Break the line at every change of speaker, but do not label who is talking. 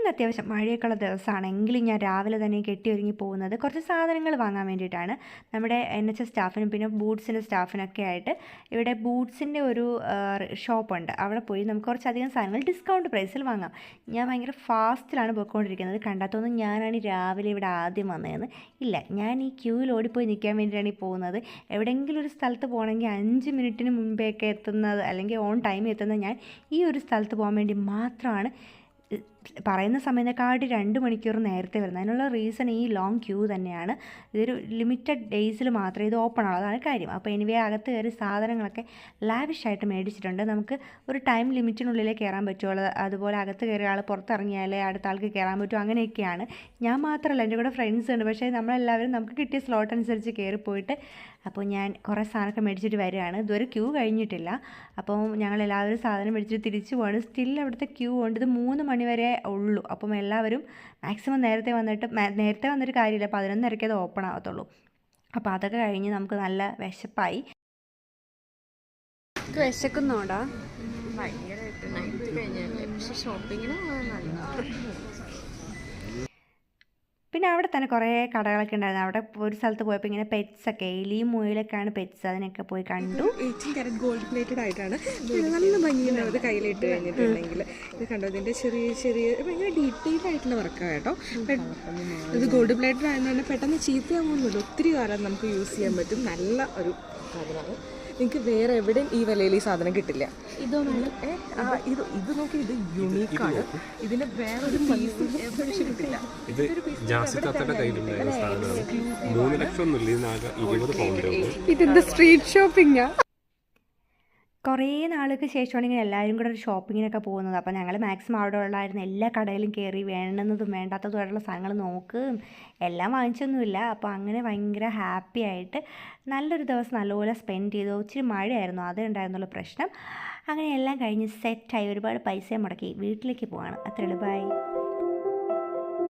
ഇന്ന് അത്യാവശ്യം മഴയൊക്കെയുള്ള ദിവസമാണെങ്കിലും ഞാൻ രാവിലെ തന്നെ കെട്ടിയൊരുങ്ങി പോകുന്നത് കുറച്ച് സാധനങ്ങൾ വാങ്ങാൻ വേണ്ടിയിട്ടാണ്. നമ്മുടെ NHS സ്റ്റാഫിനും പിന്നെ ബൂട്ട്സിൻ്റെ സ്റ്റാഫിനൊക്കെ ആയിട്ട് ഇവിടെ ബൂട്ട്സിൻ്റെ ഒരു ഷോപ്പുണ്ട്. അവിടെ പോയി നമുക്ക് കുറച്ചധികം സാധനങ്ങൾ ഡിസ്കൗണ്ട് പ്രൈസിൽ വാങ്ങാം. ഞാൻ ഭയങ്കര ഫാസ്റ്റിലാണ് പോയിക്കൊണ്ടിരിക്കുന്നത്. കണ്ടാത്തൊന്നും ഞാനാണ് രാവിലെ ഇവിടെ ആദ്യം വന്നതെന്ന്. ഇല്ല, ഞാൻ ഈ ക്യൂവിൽ ഓടിപ്പോയി നിൽക്കാൻ വേണ്ടിയിട്ടാണ് ഈ പോകുന്നത്. എവിടെയെങ്കിലും ഒരു സ്ഥലത്ത് പോകണമെങ്കിൽ 5 മിനിറ്റിന് മുമ്പേയൊക്കെ എത്തുന്നത് അല്ലെങ്കിൽ ഓൺ ടൈം എത്തുന്നത് ഞാൻ ഈ ഒരു സ്ഥലത്ത് പോകാൻ വേണ്ടി മാത്രമാണ്. പറയുന്ന സമയത്തെക്കാട്ടി 2 മണിക്കൂർ നേരത്തെ വരുന്നത്. അതിനുള്ള റീസൺ ഈ ലോങ് ക്യൂ തന്നെയാണ്. ഇതൊരു ലിമിറ്റഡ് ഡേയ്സിൽ മാത്രമേ ഇത് ഓപ്പൺ ആവുള്ളൂ, അതാണ് കാര്യം. അപ്പോൾ എനിവേ അകത്ത് കയറി സാധനങ്ങളൊക്കെ ലാവിഷായിട്ട് മേടിച്ചിട്ടുണ്ട്. നമുക്ക് ഒരു ടൈം ലിമിറ്റിനുള്ളിലേ കയറാൻ പറ്റുള്ളൂ. അതുപോലെ അകത്ത് കയറിയ ആൾ പുറത്തിറങ്ങിയാലേ അടുത്ത ആൾക്ക് കയറാൻ പറ്റും, അങ്ങനെയൊക്കെയാണ്. ഞാൻ മാത്രമല്ല, എൻ്റെ കൂടെ ഫ്രണ്ട്സ് ഉണ്ട്. പക്ഷേ നമ്മളെല്ലാവരും നമുക്ക് കിട്ടിയ സ്ലോട്ട് അനുസരിച്ച് കയറിപ്പോയിട്ട് അപ്പോൾ ഞാൻ കുറേ സാധനമൊക്കെ മേടിച്ചിട്ട് വരികയാണ്. ഇതുവരെ ക്യൂ കഴിഞ്ഞിട്ടില്ല. അപ്പോൾ ഞങ്ങളെല്ലാവരും സാധനം മേടിച്ചിട്ട് തിരിച്ചു പോവാണ്. സ്റ്റിൽ അവിടുത്തെ ക്യൂ ഉണ്ട്. ഇത് 3 മണി വരെ ഉള്ളൂ. അപ്പം എല്ലാവരും മാക്സിമം നേരത്തെ വന്നിട്ട് കാര്യമില്ല. 11:30 അത് ഓപ്പൺ ആവത്തുള്ളൂ. അപ്പോൾ അതൊക്കെ കഴിഞ്ഞ് നമുക്ക് നല്ല വിശപ്പായി. വിശക്കുന്നോടാ
ഭയങ്കരമായിട്ട് നൈറ്റ് കഴിഞ്ഞല്ലേ, പക്ഷെ ഷോപ്പിങ്ങിന്
പിന്നെ അവിടെ തന്നെ കുറേ കടകളൊക്കെ ഉണ്ടായിരുന്നു. അവിടെ ഒരു സ്ഥലത്ത് പോയപ്പോൾ ഇങ്ങനെ പെറ്റ്സൊക്കെ, എലിയും മുയലൊക്കെയാണ് പെറ്റ്സ്, അതിനൊക്കെ പോയി കണ്ടു.
18 കാരറ്റ് ഗോൾഡ് പ്ലേറ്റഡ് ആയിട്ടാണ്. നല്ല ഭംഗിയുണ്ടാവും ഇത് കയ്യിലിട്ട് കഴിഞ്ഞിട്ടുണ്ടെങ്കിൽ. ഇത് കണ്ടോ, ഇതിൻ്റെ ചെറിയ ഭയങ്കര ഡീറ്റെയിൽ ആയിട്ടുള്ള വർക്കാണ് കേട്ടോ. ഇത് ഗോൾഡ് പ്ലേറ്റഡ് ആയതുകൊണ്ട് പെട്ടെന്ന് ചീത്തയാവുന്നില്ല. ഒത്തിരി കാലം നമുക്ക് യൂസ് ചെയ്യാൻ പറ്റും. നല്ല ഒരു സാധനമാണ്. നിങ്ങൾക്ക് വേറെ എവിടെയും ഈ വിലയിൽ ഈ സാധനം കിട്ടില്ല. ഇത് നോക്കി, ഇത് യുണീക്കാണ്. ഇതിന് വേറൊരു പീസ് എവിടെ കിട്ടില്ല.
ഇത് ജാസിത്താത്തയുടെ കയ്യിലുണ്ടായിരുന്ന സാധനമാണ്. 3 ലക്ഷം ഒന്നുമില്ല, 20 പൗണ്ട്.
ഇതിന്റെ സ്ട്രീറ്റ് ഷോപ്പിംഗാ.
കുറേ നാൾക്ക് ശേഷമാണ് ഇങ്ങനെ എല്ലാവരും കൂടെ ഒരു ഷോപ്പിങ്ങിനൊക്കെ പോകുന്നത്. അപ്പോൾ ഞങ്ങൾ മാക്സിമം അവിടെ ഉള്ളായിരുന്ന എല്ലാ കടയിലും കയറി വേണ്ടുന്നതും വേണ്ടാത്തതുമായിട്ടുള്ള സാധനങ്ങൾ നോക്കുകയും എല്ലാം വാങ്ങിച്ചൊന്നുമില്ല. അപ്പോൾ അങ്ങനെ ഭയങ്കര ഹാപ്പി ആയിട്ട് നല്ലൊരു ദിവസം നല്ലപോലെ സ്പെൻഡ് ചെയ്തു. ഇച്ചിരി മഴയായിരുന്നു, അതേ ഉണ്ടായിരുന്നുള്ള പ്രശ്നം. അങ്ങനെ എല്ലാം കഴിഞ്ഞ് സെറ്റായി ഒരുപാട് പൈസ മുടക്കി വീട്ടിലേക്ക് പോവാണ്. അത്രയുള്ളൂ. ബൈ.